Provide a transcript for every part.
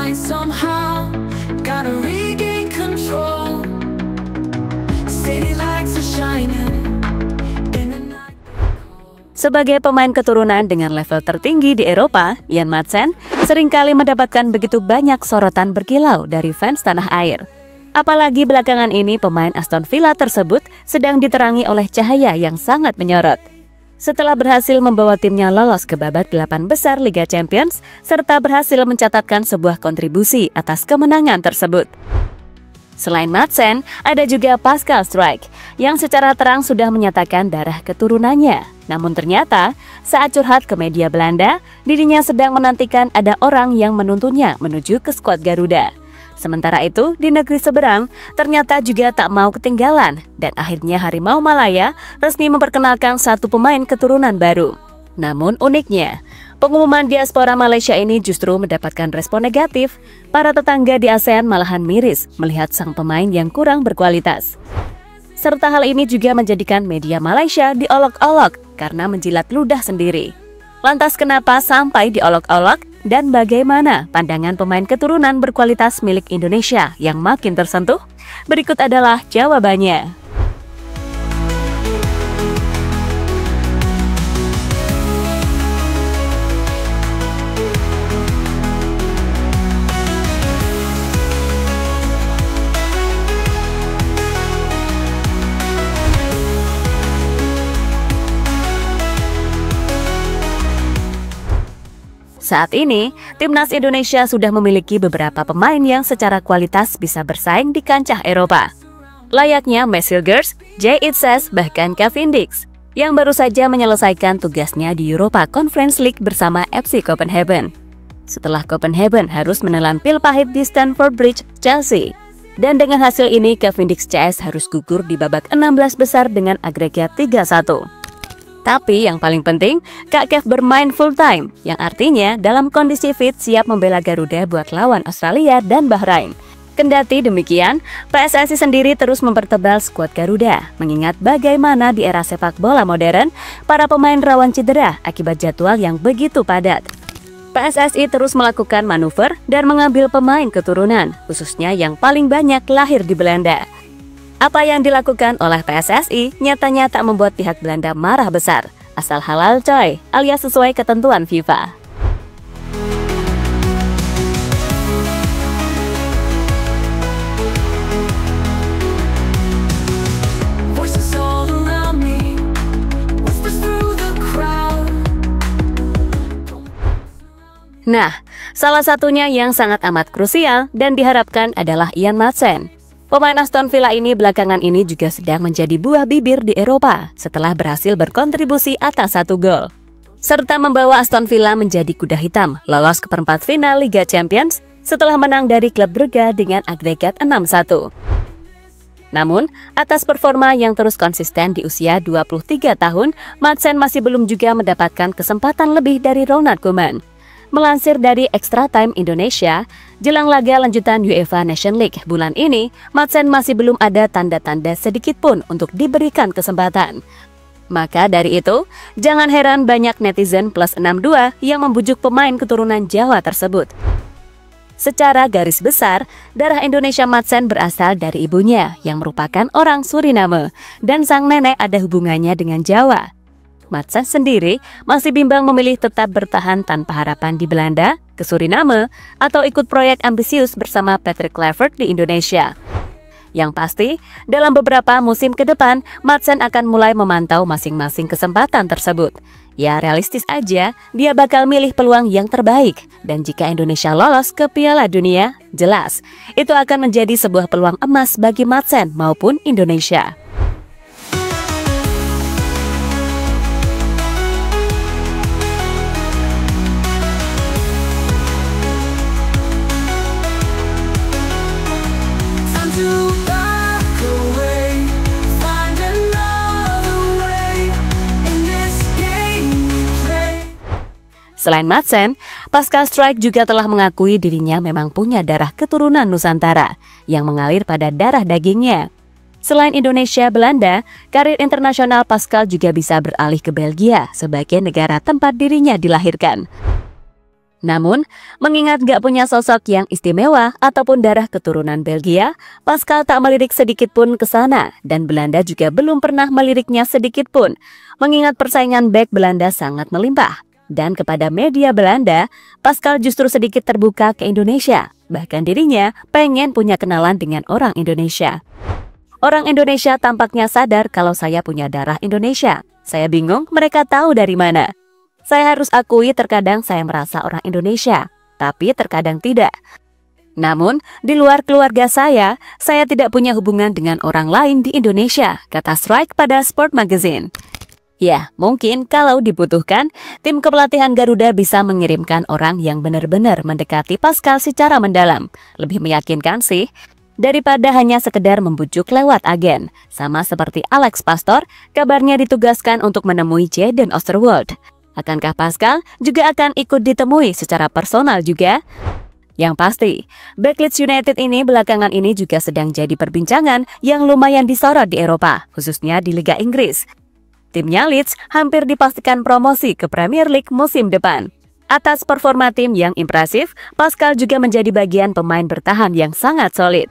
mind somehow. Gotta regain control. City lights are shining in the night. Sebagai pemain keturunan dengan level tertinggi di Eropa, Ian Madsen seringkali mendapatkan begitu banyak sorotan berkilau dari fans tanah air. Apalagi belakangan ini pemain Aston Villa tersebut sedang diterangi oleh cahaya yang sangat menyorot. Setelah berhasil membawa timnya lolos ke babak 8 besar Liga Champions, serta berhasil mencatatkan sebuah kontribusi atas kemenangan tersebut. Selain Madsen, ada juga Pascal Struijk yang secara terang sudah menyatakan darah keturunannya. Namun ternyata, saat curhat ke media Belanda, dirinya sedang menantikan ada orang yang menuntunnya menuju ke skuad Garuda. Sementara itu, di negeri seberang, ternyata juga tak mau ketinggalan, dan akhirnya Harimau Malaya resmi memperkenalkan satu pemain keturunan baru. Namun uniknya, pengumuman diaspora Malaysia ini justru mendapatkan respon negatif. Para tetangga di ASEAN malahan miris melihat sang pemain yang kurang berkualitas. Serta hal ini juga menjadikan media Malaysia diolok-olok karena menjilat ludah sendiri. Lantas kenapa sampai diolok-olok? Dan bagaimana pandangan pemain keturunan berkualitas milik Indonesia yang makin tersentuh? Berikut adalah jawabannya. Saat ini, timnas Indonesia sudah memiliki beberapa pemain yang secara kualitas bisa bersaing di kancah Eropa. Layaknya Mads Hilgers, Jay Itzes, bahkan Kevin Dix, yang baru saja menyelesaikan tugasnya di Europa Conference League bersama FC Copenhagen. Setelah Copenhagen harus menelan pil pahit di Stamford Bridge, Chelsea. Dan dengan hasil ini, Kevin Dix CS harus gugur di babak 16 besar dengan agregat 3-1. Tapi yang paling penting, Kak Kev bermain full time, yang artinya dalam kondisi fit siap membela Garuda buat lawan Australia dan Bahrain. Kendati demikian, PSSI sendiri terus mempertebal skuad Garuda, mengingat bagaimana di era sepak bola modern, para pemain rawan cedera akibat jadwal yang begitu padat. PSSI terus melakukan manuver dan mengambil pemain keturunan, khususnya yang paling banyak lahir di Belanda. Apa yang dilakukan oleh PSSI nyatanya tak membuat pihak Belanda marah besar, asal halal coy, alias sesuai ketentuan FIFA. Nah, salah satunya yang sangat amat krusial dan diharapkan adalah Ian Madsen. Pemain Aston Villa ini belakangan ini juga sedang menjadi buah bibir di Eropa setelah berhasil berkontribusi atas 1 gol. Serta membawa Aston Villa menjadi kuda hitam lolos ke perempat final Liga Champions setelah menang dari klub Brugge dengan agregat 6-1. Namun, atas performa yang terus konsisten di usia 23 tahun, Madsen masih belum juga mendapatkan kesempatan lebih dari Ronald Koeman. Melansir dari Extra Time Indonesia, jelang laga lanjutan UEFA Nation League bulan ini, Madsen masih belum ada tanda-tanda sedikit pun untuk diberikan kesempatan. Maka dari itu, jangan heran banyak netizen plus 62 yang membujuk pemain keturunan Jawa tersebut. Secara garis besar, darah Indonesia Madsen berasal dari ibunya yang merupakan orang Suriname, dan sang nenek ada hubungannya dengan Jawa. Madsen sendiri masih bimbang memilih tetap bertahan tanpa harapan di Belanda, ke Suriname, atau ikut proyek ambisius bersama Patrick Kluivert di Indonesia. Yang pasti, dalam beberapa musim ke depan, Madsen akan mulai memantau masing-masing kesempatan tersebut. Ya realistis aja, dia bakal milih peluang yang terbaik. Dan jika Indonesia lolos ke Piala Dunia, jelas, itu akan menjadi sebuah peluang emas bagi Madsen maupun Indonesia. Selain Madsen, Pascal Struijk juga telah mengakui dirinya memang punya darah keturunan Nusantara yang mengalir pada darah dagingnya. Selain Indonesia, Belanda, karir internasional Pascal juga bisa beralih ke Belgia sebagai negara tempat dirinya dilahirkan. Namun, mengingat gak punya sosok yang istimewa ataupun darah keturunan Belgia, Pascal tak melirik sedikit pun ke sana dan Belanda juga belum pernah meliriknya sedikit pun, mengingat persaingan bek Belanda sangat melimpah. Dan kepada media Belanda, Pascal justru sedikit terbuka ke Indonesia. Bahkan dirinya pengen punya kenalan dengan orang Indonesia. Orang Indonesia tampaknya sadar kalau saya punya darah Indonesia. Saya bingung mereka tahu dari mana. Saya harus akui terkadang saya merasa orang Indonesia, tapi terkadang tidak. Namun, di luar keluarga saya tidak punya hubungan dengan orang lain di Indonesia, kata Strike pada Sport Magazine. Ya, mungkin kalau dibutuhkan, tim kepelatihan Garuda bisa mengirimkan orang yang benar-benar mendekati Pascal secara mendalam. Lebih meyakinkan sih, daripada hanya sekedar membujuk lewat agen. Sama seperti Alex Pastor, kabarnya ditugaskan untuk menemui Jadon Oosterwolde. Akankah Pascal juga akan ikut ditemui secara personal juga? Yang pasti, bek Leeds United ini belakangan ini juga sedang jadi perbincangan yang lumayan disorot di Eropa, khususnya di Liga Inggris. Timnya Leeds hampir dipastikan promosi ke Premier League musim depan. Atas performa tim yang impresif, Pascal juga menjadi bagian pemain bertahan yang sangat solid.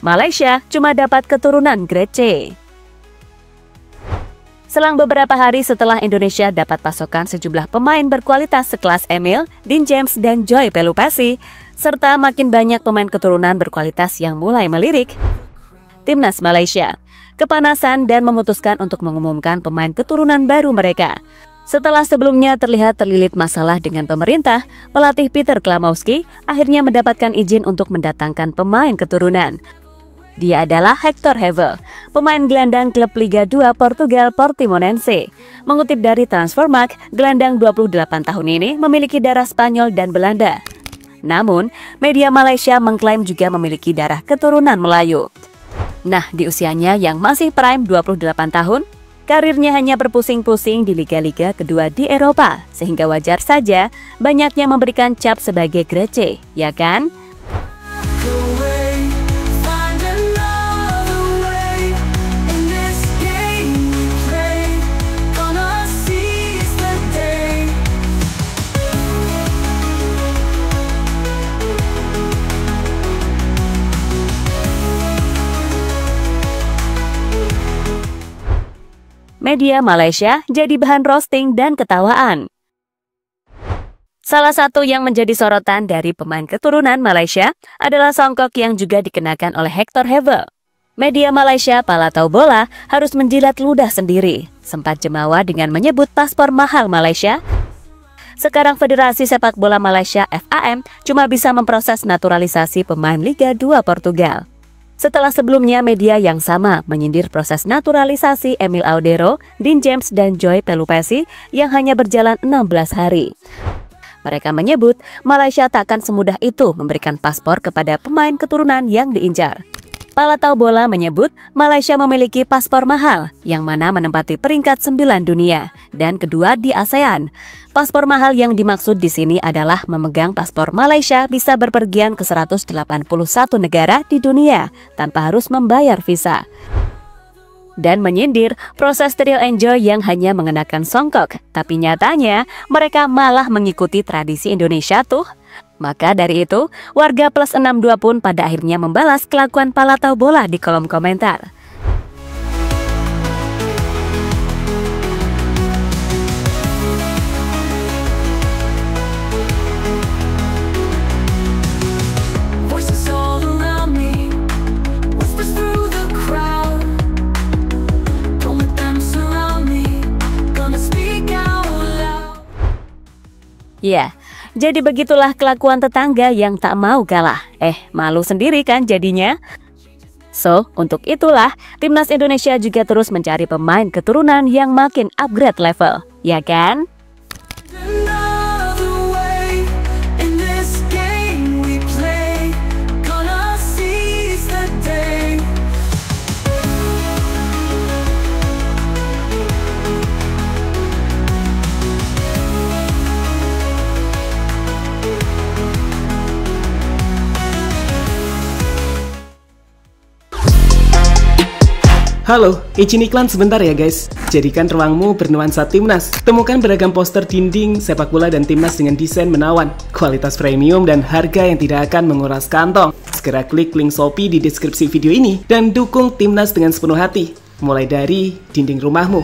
Malaysia cuma dapat keturunan grade C. Selang beberapa hari setelah Indonesia dapat pasokan sejumlah pemain berkualitas sekelas Emil, Dean James, dan Joy Pelupessy, serta makin banyak pemain keturunan berkualitas yang mulai melirik, Timnas Malaysia kepanasan dan memutuskan untuk mengumumkan pemain keturunan baru mereka. Setelah sebelumnya terlihat terlilit masalah dengan pemerintah, pelatih Peter Klamowski akhirnya mendapatkan izin untuk mendatangkan pemain keturunan. Dia adalah Hector Hevel, pemain gelandang klub Liga 2 Portugal Portimonense. Mengutip dari Transfermarkt, gelandang 28 tahun ini memiliki darah Spanyol dan Belanda. Namun, media Malaysia mengklaim juga memiliki darah keturunan Melayu. Nah, di usianya yang masih prime 28 tahun, karirnya hanya berpusing-pusing di liga-liga kedua di Eropa, sehingga wajar saja banyaknya memberikan cap sebagai grade C, ya kan? Media Malaysia jadi bahan roasting dan ketawaan. Salah satu yang menjadi sorotan dari pemain keturunan Malaysia adalah songkok yang juga dikenakan oleh Hector Hevel. Media Malaysia Palatau Bola harus menjilat ludah sendiri, sempat jemawa dengan menyebut paspor mahal Malaysia. Sekarang Federasi Sepak Bola Malaysia FAM cuma bisa memproses naturalisasi pemain Liga 2 Portugal. Setelah sebelumnya media yang sama menyindir proses naturalisasi Emil Audero, Dean James, dan Joy Pelupessy yang hanya berjalan 16 hari. Mereka menyebut Malaysia tak akan semudah itu memberikan paspor kepada pemain keturunan yang diincar. Palatau Bola menyebut Malaysia memiliki paspor mahal yang mana menempati peringkat 9 dunia dan kedua di ASEAN. Paspor mahal yang dimaksud di sini adalah memegang paspor Malaysia bisa berpergian ke 181 negara di dunia tanpa harus membayar visa. Dan menyindir proses trio enjoy yang hanya mengenakan songkok, tapi nyatanya mereka malah mengikuti tradisi Indonesia tuh. Maka dari itu, warga Plus 62 pun pada akhirnya membalas kelakuan Palatau Bola di kolom komentar. Ya, jadi begitulah kelakuan tetangga yang tak mau kalah. Malu sendiri kan jadinya? So, untuk itulah Timnas Indonesia juga terus mencari pemain keturunan yang makin upgrade level, ya kan? Halo, izin iklan sebentar ya guys. Jadikan ruangmu bernuansa timnas. Temukan beragam poster dinding sepak bola dan timnas dengan desain menawan, kualitas premium dan harga yang tidak akan menguras kantong. Segera klik link Shopee di deskripsi video ini dan dukung timnas dengan sepenuh hati. Mulai dari dinding rumahmu.